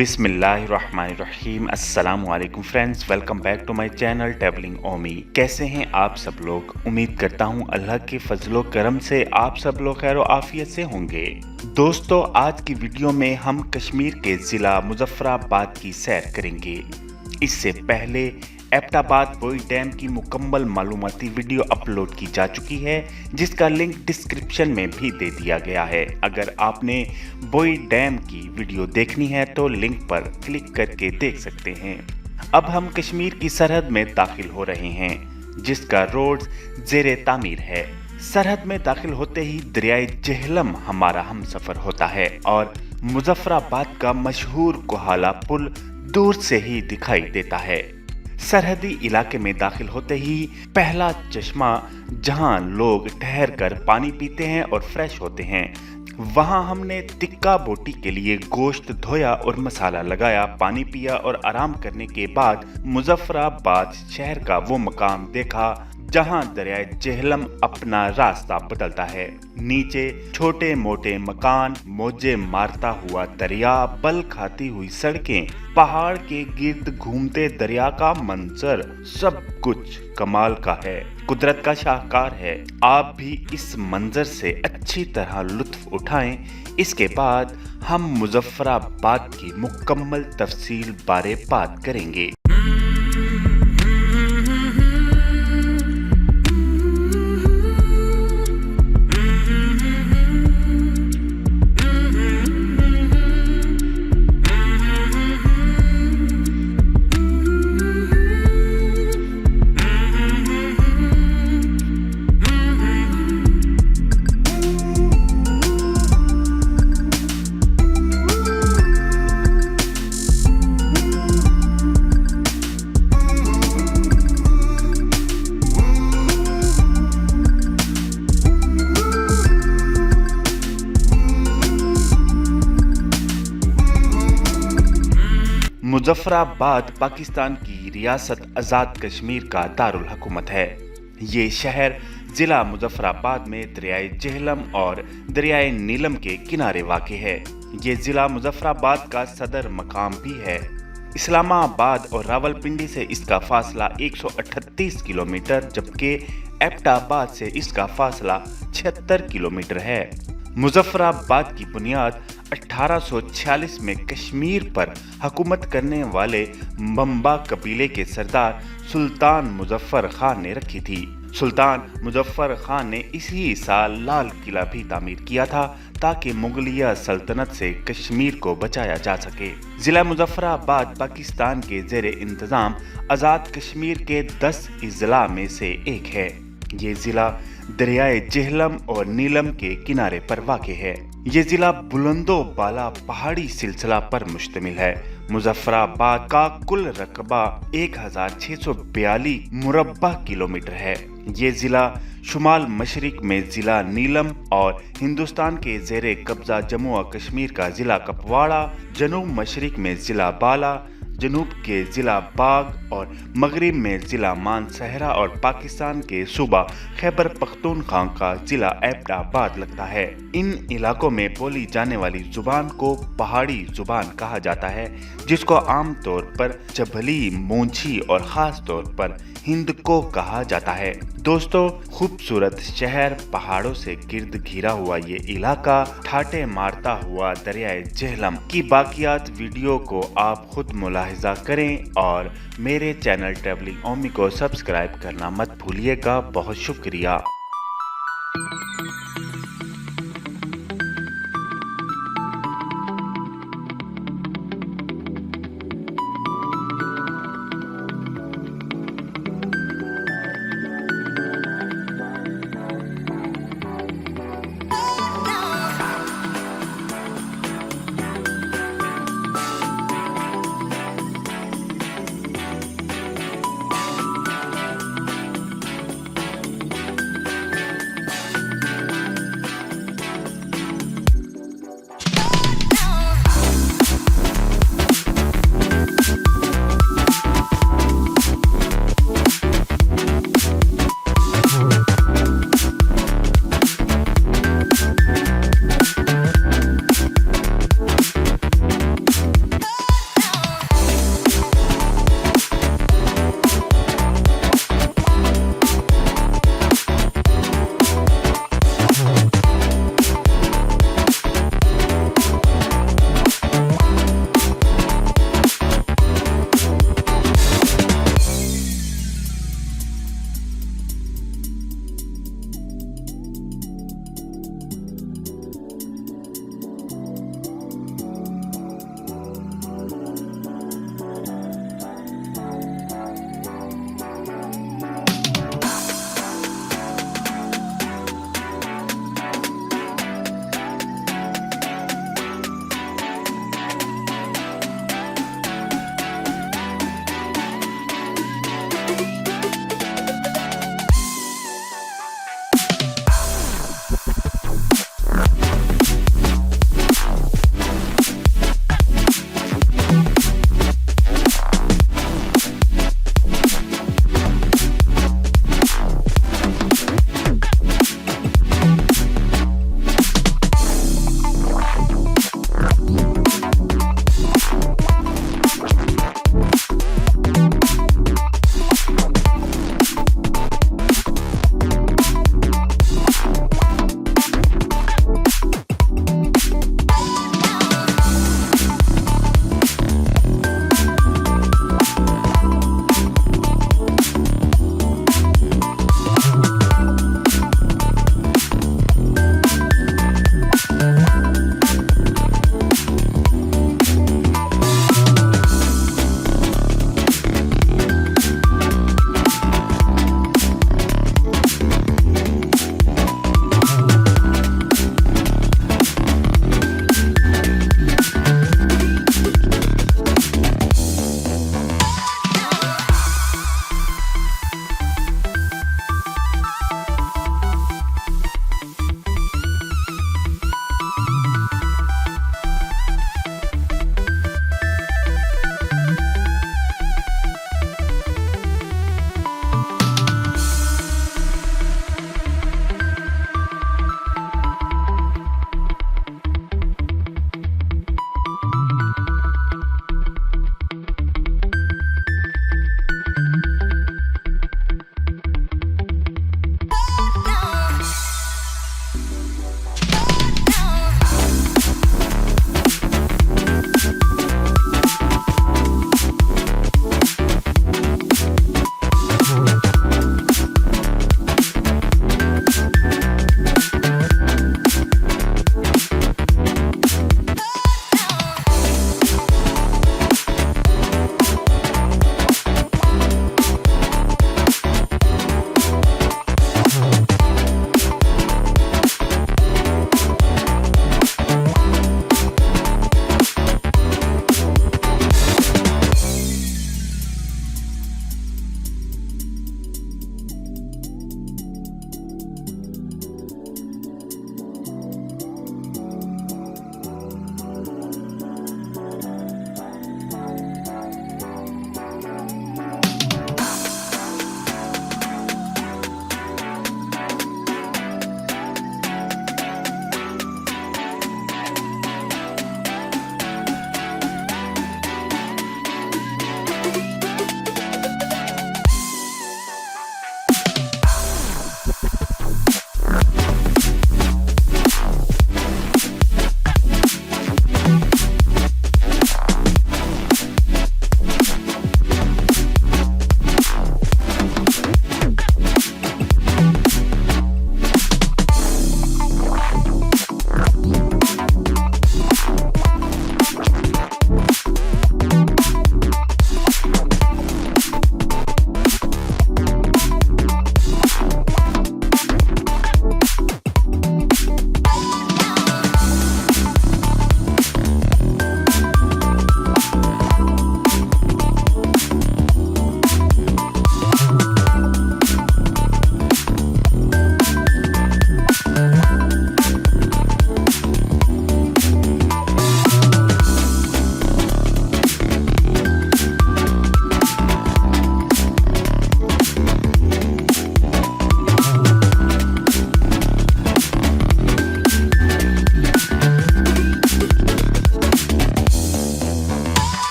बिस्मिल्लाहिर्रहमानिर्रहीम। अस्सलामुअलैकुम friends, welcome back to my channel travelling Omi. कैसे हैं आप सब लोग? उम्मीद करता हूं अल्लाह के फजलो करम से आप सब लोग खैर आफियत से होंगे। दोस्तों, आज की वीडियो में हम कश्मीर के ज़िला मुजफ्फराबाद की सैर करेंगे। इससे पहले एबटाबाद बोई डैम की मुकम्मल मालूमाती वीडियो अपलोड की जा चुकी है, जिसका लिंक डिस्क्रिप्शन में भी दे दिया गया है। अगर आपने बोई डैम की वीडियो देखनी है तो लिंक पर क्लिक करके देख सकते हैं। अब हम कश्मीर की सरहद में दाखिल हो रहे हैं, जिसका रोड ज़ेरे तामीर है। सरहद में दाखिल होते ही दरियाए झेलम हमारा हम सफ़र होता है और मुजफ्फराबाद का मशहूर कोहाला पुल दूर से ही दिखाई देता है। सरहदी इलाके में दाखिल होते ही पहला चश्मा जहां लोग ठहर कर पानी पीते हैं और फ्रेश होते हैं, वहां हमने तिक्का बोटी के लिए गोश्त धोया और मसाला लगाया, पानी पिया और आराम करने के बाद मुजफ्फराबाद शहर का वो मकाम देखा जहां दरियाए झेलम अपना रास्ता बदलता है। नीचे छोटे मोटे मकान, मौजे मारता हुआ दरिया, बल खाती हुई सड़कें, पहाड़ के गिर्द घूमते दरिया का मंजर, सब कुछ कमाल का है, कुदरत का शाहकार है। आप भी इस मंजर से अच्छी तरह लुत्फ उठाएं। इसके बाद हम मुजफ्फराबाद की मुकम्मल तफसील बारे बात करेंगे। मुजफ्फराबाद पाकिस्तान की रियासत आज़ाद कश्मीर का दारुल हुकूमत है। ये शहर ज़िला मुजफ्फराबाद में दरियाए झेलम और दरियाए नीलम के किनारे वाक़ है। ये ज़िला मुजफ्फराबाद का सदर मकाम भी है। इस्लामाबाद और रावलपिंडी से इसका फासला 138 किलोमीटर, जबकि एबटाबाद से इसका फासला 76 किलोमीटर है। मुजफ्फराबाद की बुनियाद 1846 में कश्मीर पर हुकूमत करने वाले बम्बा कबीले के सरदार सुल्तान मुजफ्फर खान ने रखी थी। सुल्तान मुजफ्फर खान ने इसी साल लाल किला भी तामीर किया था ताकि मुगलिया सल्तनत से कश्मीर को बचाया जा सके। ज़िला मुजफ्फराबाद पाकिस्तान के ज़ेरे इंतज़ाम आज़ाद कश्मीर के 10 अजला में से एक है। ये ज़िला दरियाए झेलम और नीलम के किनारे पर वाक़ है। ये ज़िला बुलंदो बाला पहाड़ी सिलसिला पर मुश्तमिल है। मुजफ्फराबाद का कुल रकबा 1642 मुरब्बा किलोमीटर है। ये ज़िला शुमाल मशरिक में ज़िला नीलम और हिंदुस्तान के ज़ेरे कब्ज़ा जम्मू और कश्मीर का ज़िला कुपवाड़ा, जनूब मशरिक में ज़िला बाला, जनूब के ज़िला बाग और मगरिब में ज़िला मानसहरा और पाकिस्तान के सूबा खैबर पख्तूनख्वा का ज़िला एबटाबाद लगता है। इन इलाकों में बोली जाने वाली ज़ुबान को पहाड़ी ज़ुबान कहा जाता है, जिसको आम तौर पर चभली, मूंछी और ख़ास तौर पर हिंद को कहा जाता है। दोस्तों, खूबसूरत शहर, पहाड़ों से गिर्द घिरा हुआ ये इलाका, ठाटे मारता हुआ दरियाए झेलम की बाकियात वीडियो को आप खुद मुलाहिजा करें और मेरे चैनल ट्रैवलिंग ओमी को सब्सक्राइब करना मत भूलिएगा। बहुत शुक्रिया।